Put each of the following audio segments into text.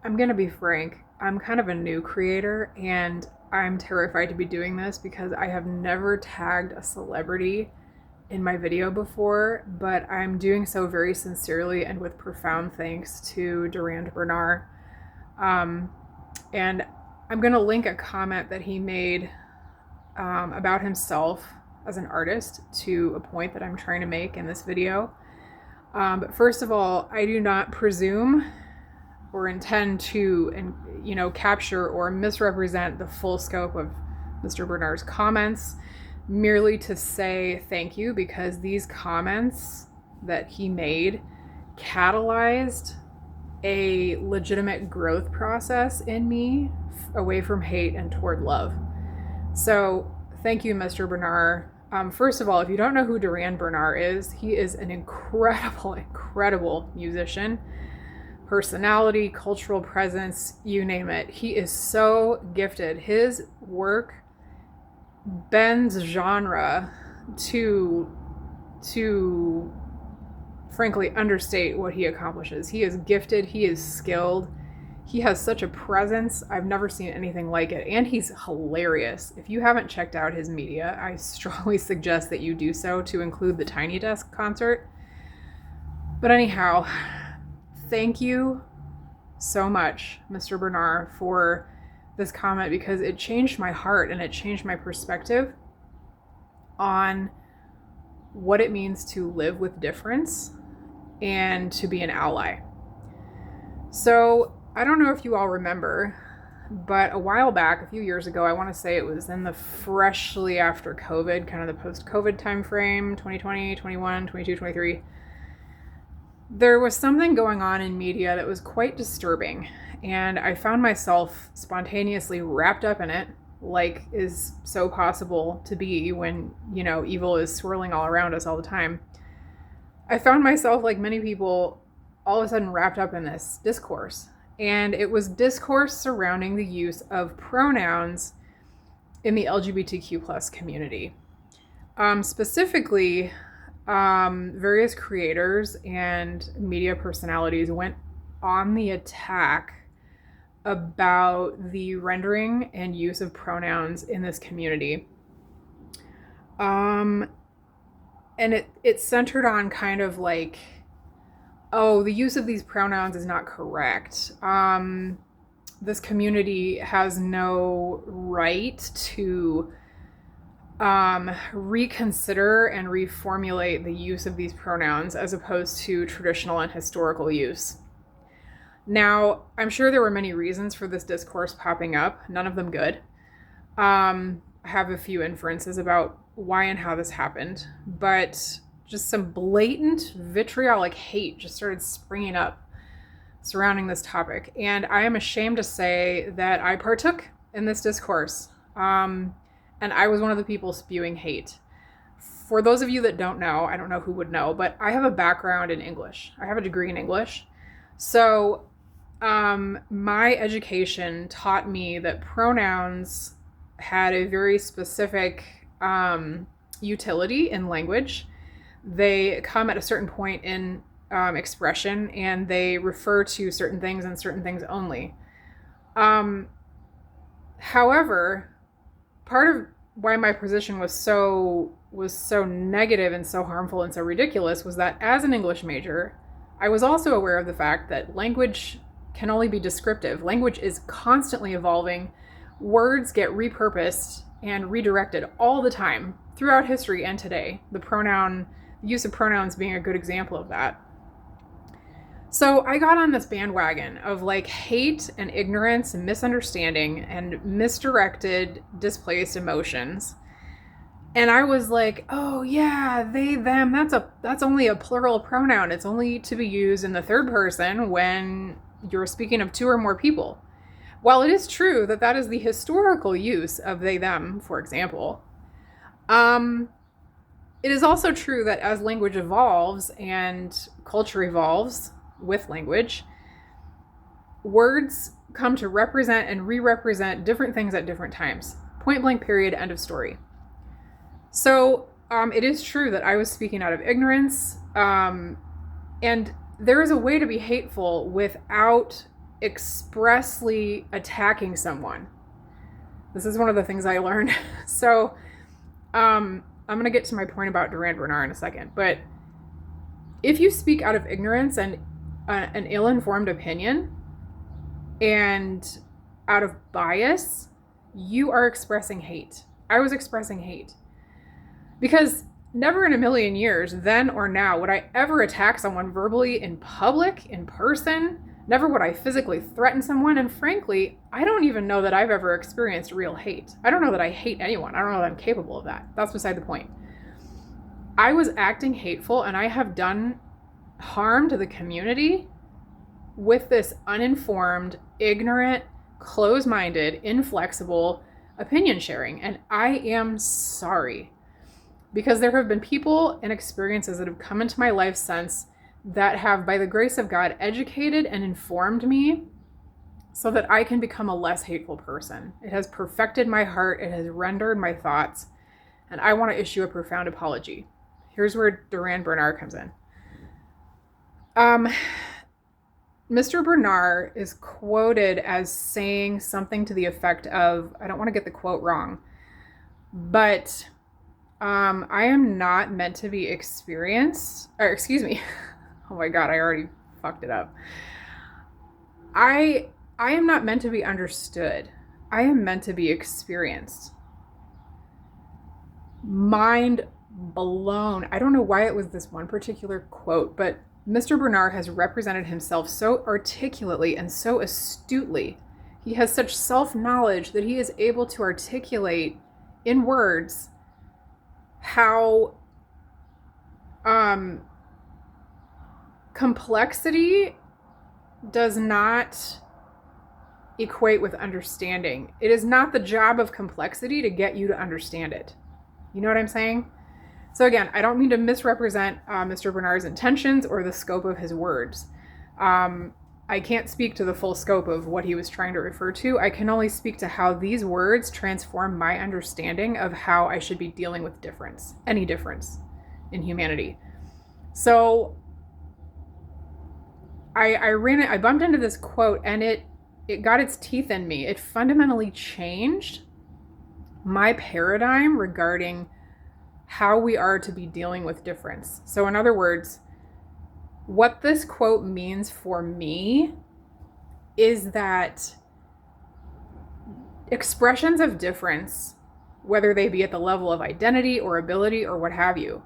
I'm going to be frank. I'm kind of a new creator and I'm terrified to be doing this because I have never tagged a celebrity in my video before, but I'm doing so very sincerely and with profound thanks to Durrand Bernarr. Um, and I'm going to link a comment that he made about himself as an artist to a point that I'm trying to make in this video. But first of all, I do not presume or intend to, capture or misrepresent the full scope of Mr. Bernard's comments, merely to say thank you, because these comments that he made catalyzed a legitimate growth process in me away from hate and toward love. So thank you, Mr. Bernarr. First of all, if you don't know who Durrand Bernarr is, he is an incredible musician, personality, cultural presence, you name it. He is so gifted. His work bends genre to frankly understate what he accomplishes. He is gifted, he is skilled. He has such a presence. I've never seen anything like it. And he's hilarious. If you haven't checked out his media, I strongly suggest that you do so, to include the Tiny Desk concert. But anyhow, thank you so much, Mr. Bernarr, for this comment, because it changed my heart and it changed my perspective on what it means to live with difference and to be an ally. So I don't know if you all remember, but a while back, a few years ago, I want to say it was in the freshly after COVID, kind of the post-COVID time frame, 2020, 21, 22, 23, there was something going on in media that was quite disturbing, and I found myself spontaneously wrapped up in it, like is so possible to be when, evil is swirling all around us all the time. I found myself, like many people, all of a sudden wrapped up in this discourse. And it was discourse surrounding the use of pronouns in the LGBTQ plus community. Specifically, various creators and media personalities went on the attack about the rendering and use of pronouns in this community. And it centered on kind of like, oh, the use of these pronouns is not correct. This community has no right to reconsider and reformulate the use of these pronouns as opposed to traditional and historical use. Now, I'm sure there were many reasons for this discourse popping up, none of them good. I have a few inferences about why and how this happened, but just some blatant vitriolic hate just started springing up surrounding this topic. And I am ashamed to say that I partook in this discourse. And I was one of the people spewing hate. For those of you that don't know, I don't know who would know, but I have a background in English. I have a degree in English. So my education taught me that pronouns had a very specific utility in language. They come at a certain point in expression, and they refer to certain things and certain things only. However, part of why my position was so negative and so harmful and so ridiculous was that as an English major, I was also aware of the fact that language can only be descriptive. Language is constantly evolving. Words get repurposed and redirected all the time throughout history and today. The use of pronouns being a good example of that. So I got on this bandwagon of like hate and ignorance and misunderstanding and misdirected, displaced emotions. And I was like, oh yeah, they, them, that's only a plural pronoun. It's only to be used in the third person when you're speaking of two or more people. While it is true that that is the historical use of they, them, for example, it is also true that as language evolves and culture evolves with language, words come to represent and re-represent different things at different times. Point blank, period, end of story. So it is true that I was speaking out of ignorance, and there is a way to be hateful without expressly attacking someone. This is one of the things I learned. So I'm going to get to my point about Durrand Bernarr in a second. But if you speak out of ignorance and an ill-informed opinion and out of bias, you are expressing hate. I was expressing hate. Because never in a million years, then or now, would I ever attack someone verbally in public, in person. Never would I physically threaten someone. And frankly, I don't even know that I've ever experienced real hate. I don't know that I hate anyone. I don't know that I'm capable of that. That's beside the point. I was acting hateful, and I have done harm to the community with this uninformed, ignorant, close-minded, inflexible opinion sharing. And I am sorry. Because there have been people and experiences that have come into my life since that have, by the grace of God, educated and informed me so that I can become a less hateful person. It has perfected my heart. It has rendered my thoughts. And I want to issue a profound apology. Here's where Durrand Bernarr comes in. Mr. Bernarr is quoted as saying something to the effect of, I don't want to get the quote wrong, but I am not meant to be experienced, or excuse me. Oh my God, I already fucked it up. I am not meant to be understood. I am meant to be experienced. Mind blown. I don't know why it was this one particular quote, but Mr. Bernarr has represented himself so articulately and so astutely. He has such self-knowledge that he is able to articulate in words how complexity does not equate with understanding. It is not the job of complexity to get you to understand it. You know what I'm saying? So again, I don't mean to misrepresent Mr. Bernarr's intentions or the scope of his words. I can't speak to the full scope of what he was trying to refer to. I can only speak to how these words transform my understanding of how I should be dealing with difference, any difference in humanity. So I bumped into this quote, and it got its teeth in me. It fundamentally changed my paradigm regarding how we are to be dealing with difference. So in other words, what this quote means for me is that expressions of difference, whether they be at the level of identity or ability or what have you,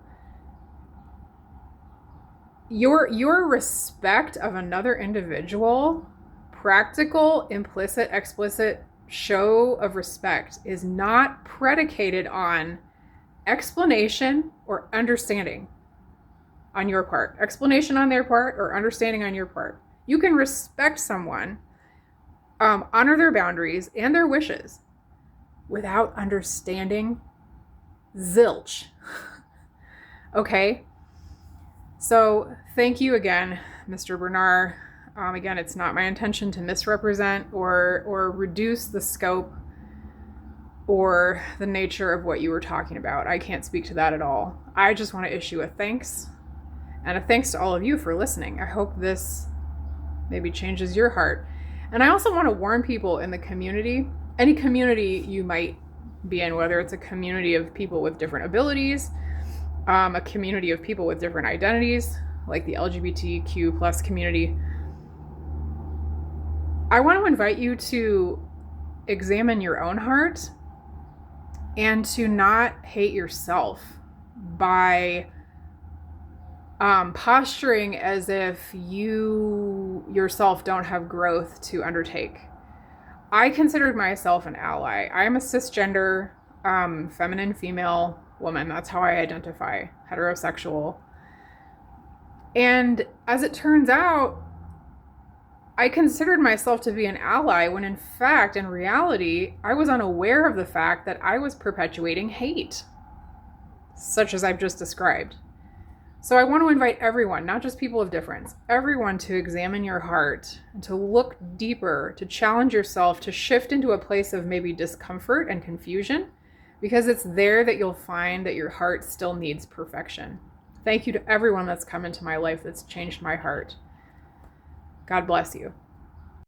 your respect of another individual, practical, implicit, explicit show of respect is not predicated on explanation or understanding on your part, explanation on their part, or understanding on your part. You can respect someone, honor their boundaries and their wishes without understanding zilch. Okay? So thank you again, Mr. Bernarr. Again, it's not my intention to misrepresent or reduce the scope or the nature of what you were talking about. I can't speak to that at all. I just want to issue a thanks, and a thanks to all of you for listening. I hope this maybe changes your heart. And I also want to warn people in the community, any community you might be in, whether it's a community of people with different abilities, a community of people with different identities, like the LGBTQ plus community. I want to invite you to examine your own heart and to not hate yourself by posturing as if you yourself don't have growth to undertake. I considered myself an ally. I am a cisgender, feminine, female woman. That's how I identify, heterosexual. And as it turns out, I considered myself to be an ally when in fact, in reality, I was unaware of the fact that I was perpetuating hate, such as I've just described. So I want to invite everyone, not just people of difference, everyone to examine your heart and to look deeper, to challenge yourself, to shift into a place of maybe discomfort and confusion, because it's there that you'll find that your heart still needs perfection. Thank you to everyone that's come into my life that's changed my heart. God bless you.